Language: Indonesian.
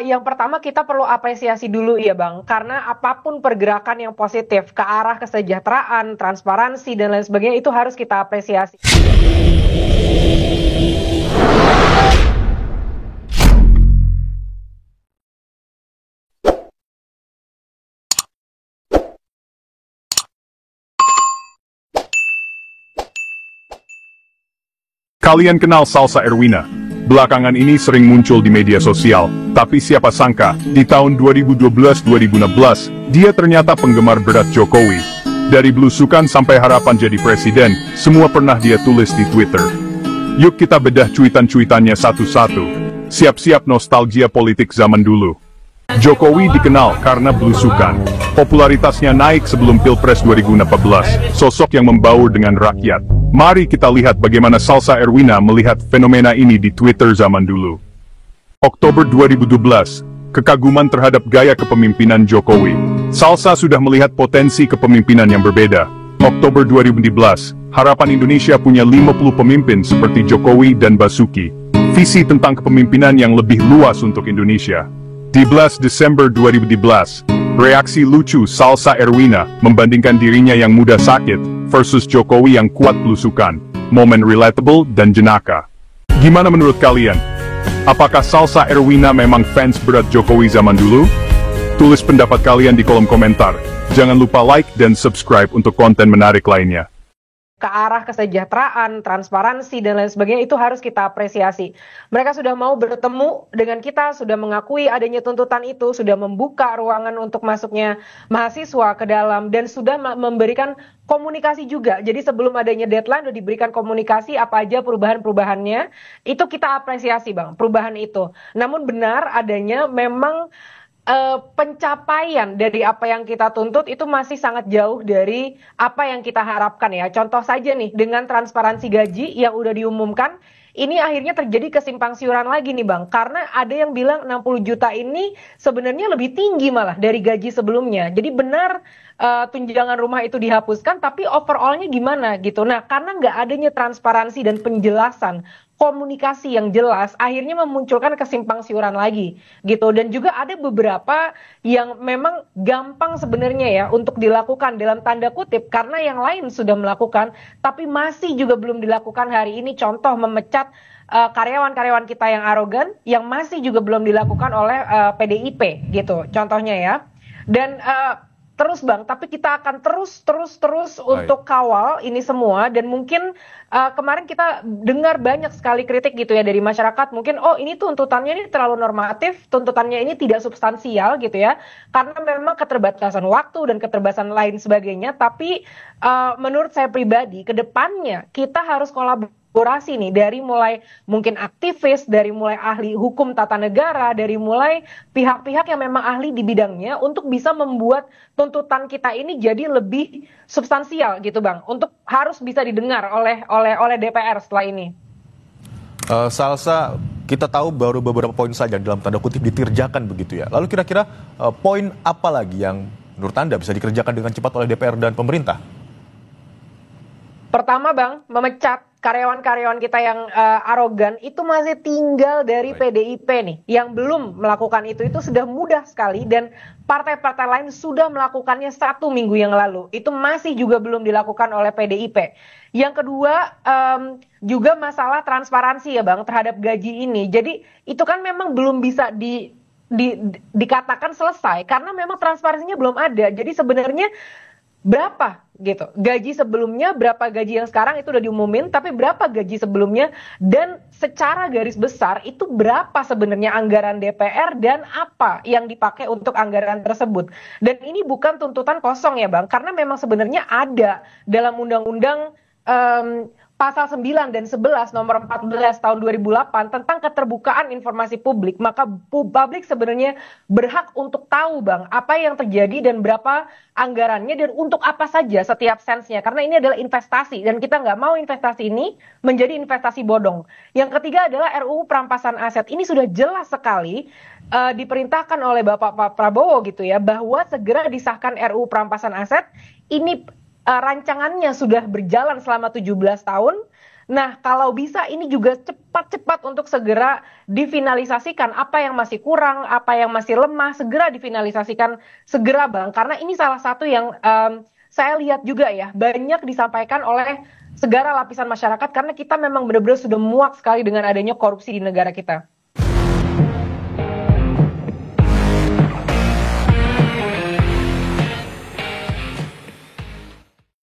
yang pertama kita perlu apresiasi dulu ya Bang, karena apapun pergerakan yang positif ke arah kesejahteraan, transparansi dan lain sebagainya itu harus kita apresiasi. Kalian kenal Salsa Erwina? Belakangan ini sering muncul di media sosial, tapi siapa sangka, di tahun 2012-2016, dia ternyata penggemar berat Jokowi. Dari belusukan sampai harapan jadi presiden, semua pernah dia tulis di Twitter. Yuk kita bedah cuitan-cuitannya satu-satu. Siap-siap nostalgia politik zaman dulu. Jokowi dikenal karena belusukan. Popularitasnya naik sebelum Pilpres 2014, sosok yang membaur dengan rakyat. Mari kita lihat bagaimana Salsa Erwina melihat fenomena ini di Twitter zaman dulu. Oktober 2012, kekaguman terhadap gaya kepemimpinan Jokowi. Salsa sudah melihat potensi kepemimpinan yang berbeda. Oktober 2012, harapan Indonesia punya 50 pemimpin seperti Jokowi dan Basuki. Visi tentang kepemimpinan yang lebih luas untuk Indonesia. Di 11 Desember 2012, reaksi lucu Salsa Erwina membandingkan dirinya yang mudah sakit versus Jokowi yang kuat belusukan, momen relatable dan jenaka. Gimana menurut kalian? Apakah Salsa Erwina memang fans berat Jokowi zaman dulu? Tulis pendapat kalian di kolom komentar. Jangan lupa like dan subscribe untuk konten menarik lainnya. Ke arah kesejahteraan, transparansi, dan lain sebagainya itu harus kita apresiasi. Mereka sudah mau bertemu dengan kita, sudah mengakui adanya tuntutan itu, sudah membuka ruangan untuk masuknya mahasiswa ke dalam, dan sudah memberikan komunikasi juga. Jadi sebelum adanya deadline sudah diberikan komunikasi apa aja perubahan-perubahannya, itu kita apresiasi Bang, perubahan itu. Namun benar adanya memang pencapaian dari apa yang kita tuntut itu masih sangat jauh dari apa yang kita harapkan ya. Contoh saja nih, dengan transparansi gaji yang udah diumumkan, ini akhirnya terjadi kesimpangsiuran lagi nih Bang. Karena ada yang bilang 60 juta ini sebenarnya lebih tinggi malah dari gaji sebelumnya. Jadi benar tunjangan rumah itu dihapuskan, tapi overallnya gimana gitu. Nah, karena nggak adanya transparansi dan penjelasan, komunikasi yang jelas, akhirnya memunculkan kesimpangsiuran lagi gitu. Dan juga ada beberapa yang memang gampang sebenarnya ya untuk dilakukan dalam tanda kutip karena yang lain sudah melakukan, tapi masih juga belum dilakukan hari ini. Contoh memecat karyawan-karyawan kita yang arogan, yang masih juga belum dilakukan oleh PDIP gitu. Contohnya ya. Dan terus Bang, tapi kita akan terus untuk kawal ini semua. Dan mungkin kemarin kita dengar banyak sekali kritik gitu ya dari masyarakat. Mungkin ini tuntutannya ini terlalu normatif, tuntutannya ini tidak substansial gitu ya. Karena memang keterbatasan waktu dan keterbatasan lain sebagainya. Tapi menurut saya pribadi, ke depannya kita harus kolaborasi nih, dari mulai mungkin aktivis, dari mulai ahli hukum tata negara, dari mulai pihak-pihak yang memang ahli di bidangnya untuk bisa membuat tuntutan kita ini jadi lebih substansial gitu Bang, untuk harus bisa didengar oleh DPR setelah ini. Salsa, kita tahu baru beberapa poin saja dalam tanda kutip dikerjakan begitu ya. Lalu kira-kira poin apa lagi yang menurut Anda bisa dikerjakan dengan cepat oleh DPR dan pemerintah? Pertama Bang, memecat karyawan-karyawan kita yang arogan itu masih tinggal dari PDIP nih, yang belum melakukan itu sudah mudah sekali, dan partai-partai lain sudah melakukannya 1 minggu yang lalu, itu masih juga belum dilakukan oleh PDIP. Yang kedua juga masalah transparansi ya Bang terhadap gaji ini. Jadi itu kan memang belum bisa dikatakan selesai karena memang transparansinya belum ada. Jadi sebenarnya berapa gitu gaji sebelumnya, berapa gaji yang sekarang itu udah diumumin, tapi berapa gaji sebelumnya, dan secara garis besar itu berapa sebenarnya anggaran DPR dan apa yang dipakai untuk anggaran tersebut. Dan ini bukan tuntutan kosong ya Bang, karena memang sebenarnya ada dalam undang-undang Pasal 9 dan 11 nomor 14 tahun 2008 tentang keterbukaan informasi publik. Maka publik sebenarnya berhak untuk tahu Bang apa yang terjadi dan berapa anggarannya dan untuk apa saja setiap sensnya. Karena ini adalah investasi dan kita nggak mau investasi ini menjadi investasi bodong. Yang ketiga adalah RUU perampasan aset. Ini sudah jelas sekali diperintahkan oleh Bapak Prabowo gitu ya, bahwa segera disahkan RUU perampasan aset. Ini rancangannya sudah berjalan selama 17 tahun Nah, kalau bisa ini juga cepat-cepat untuk segera difinalisasikan. Apa yang masih kurang, apa yang masih lemah, segera difinalisasikan segera, Bang. Karena ini salah satu yang saya lihat juga ya, banyak disampaikan oleh segala lapisan masyarakat karena kita memang benar-benar sudah muak sekali dengan adanya korupsi di negara kita.